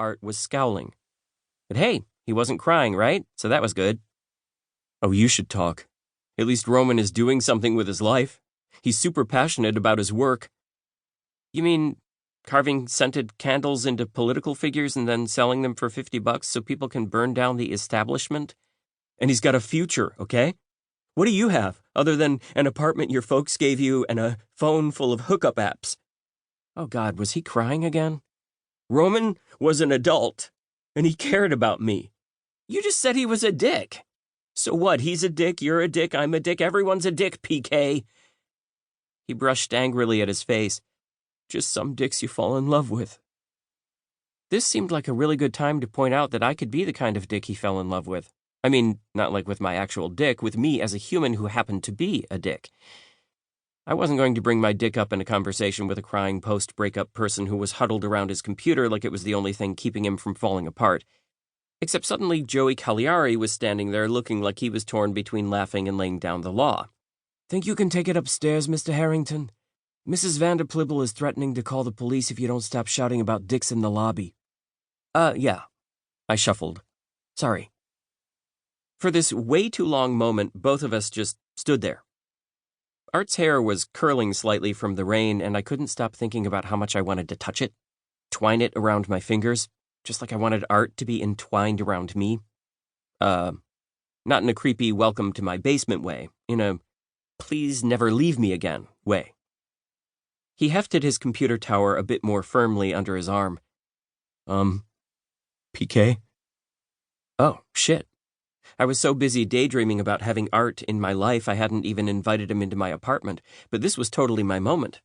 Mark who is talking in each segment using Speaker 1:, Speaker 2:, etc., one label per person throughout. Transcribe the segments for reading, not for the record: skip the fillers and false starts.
Speaker 1: Art was scowling. But hey, he wasn't crying, right? So that was good. Oh, you should talk. At least Roman is doing something with his life. He's super passionate about his work. You mean carving scented candles into political figures and then selling them for $50 so people can burn down the establishment? And he's got a future, okay? What do you have, other than an apartment your folks gave you and a phone full of hookup apps? Oh God, was he crying again? Roman was an adult, and he cared about me. You just said he was a dick. So what, he's a dick, you're a dick, I'm a dick, everyone's a dick, PK. He brushed angrily at his face. Just some dicks you fall in love with. This seemed like a really good time to point out that I could be the kind of dick he fell in love with. I mean, not like with my actual dick, with me as a human who happened to be a dick. I wasn't going to bring my dick up in a conversation with a crying post-breakup person who was huddled around his computer like it was the only thing keeping him from falling apart. Except suddenly Joey Cagliari was standing there looking like he was torn between laughing and laying down the law. Think you can take it upstairs, Mr. Harrington? Mrs. Vanderplibble is threatening to call the police if you don't stop shouting about dicks in the lobby. Yeah. I shuffled. Sorry. For this way too long moment, both of us just stood there. Art's hair was curling slightly from the rain, and I couldn't stop thinking about how much I wanted to touch it, twine it around my fingers, just like I wanted Art to be entwined around me. Not in a creepy welcome to my basement way, in a please never leave me again way. He hefted his computer tower a bit more firmly under his arm. PK? Oh, shit. I was so busy daydreaming about having Art in my life I hadn't even invited him into my apartment, but this was totally my moment.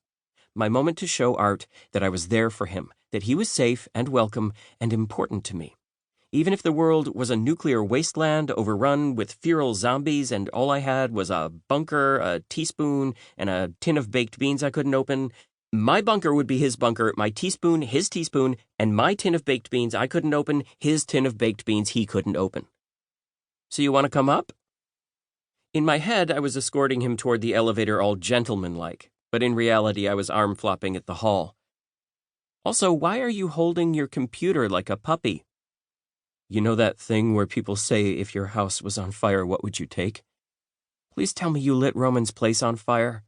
Speaker 1: My moment to show Art that I was there for him, that he was safe and welcome and important to me. Even if the world was a nuclear wasteland overrun with feral zombies and all I had was a bunker, a teaspoon, and a tin of baked beans I couldn't open, my bunker would be his bunker, my teaspoon, his teaspoon, and my tin of baked beans I couldn't open, his tin of baked beans he couldn't open. So you want to come up? In my head, I was escorting him toward the elevator all gentlemanlike, but in reality I was arm-flopping at the hall. Also, why are you holding your computer like a puppy? You know that thing where people say if your house was on fire, what would you take? Please tell me you lit Roman's place on fire.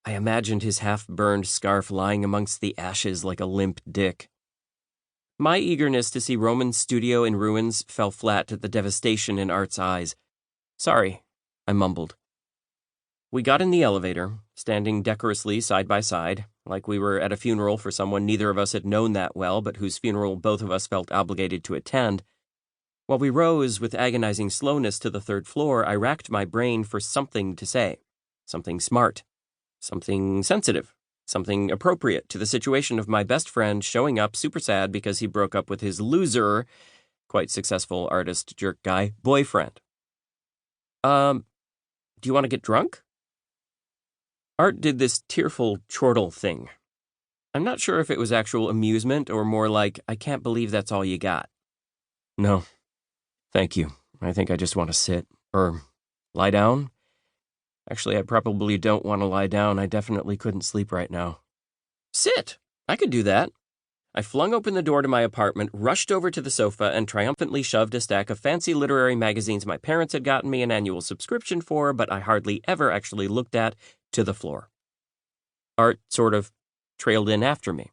Speaker 1: I imagined his half-burned scarf lying amongst the ashes like a limp dick. My eagerness to see Roman's studio in ruins fell flat at the devastation in Art's eyes. Sorry, I mumbled. We got in the elevator, standing decorously side by side, like we were at a funeral for someone neither of us had known that well, but whose funeral both of us felt obligated to attend. While we rose with agonizing slowness to the third floor, I racked my brain for something to say. Something smart. Something sensitive. Something appropriate to the situation of my best friend showing up super sad because he broke up with his loser, quite successful artist jerk guy, boyfriend. Do you want to get drunk? Art did this tearful chortle thing. I'm not sure if it was actual amusement or more like, I can't believe that's all you got. No. Thank you. I think I just want to sit. Or lie down? Actually, I probably don't want to lie down. I definitely couldn't sleep right now. Sit! I could do that. I flung open the door to my apartment, rushed over to the sofa, and triumphantly shoved a stack of fancy literary magazines my parents had gotten me an annual subscription for, but I hardly ever actually looked at, to the floor. Art sort of trailed in after me.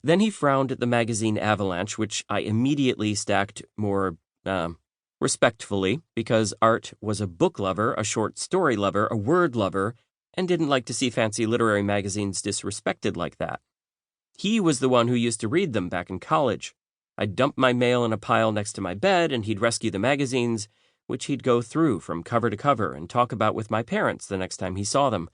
Speaker 1: Then he frowned at the magazine avalanche, which I immediately stacked more, respectfully, because Art was a book lover, a short story lover, a word lover, and didn't like to see fancy literary magazines disrespected like that. He was the one who used to read them back in college. I'd dump my mail in a pile next to my bed, and he'd rescue the magazines, which he'd go through from cover to cover and talk about with my parents the next time he saw them.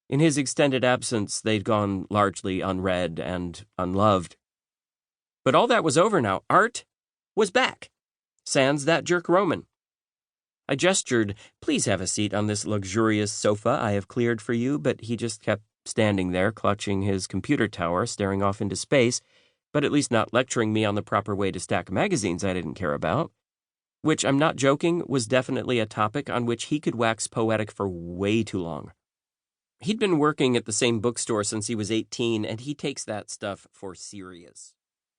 Speaker 1: In his extended absence, they'd gone largely unread and unloved. But all that was over now. Art was back. Sans that jerk Roman. I gestured, please have a seat on this luxurious sofa I have cleared for you, but he just kept standing there, clutching his computer tower, staring off into space, but at least not lecturing me on the proper way to stack magazines I didn't care about. Which, I'm not joking, was definitely a topic on which he could wax poetic for way too long. He'd been working at the same bookstore since he was 18, and he takes that stuff for serious.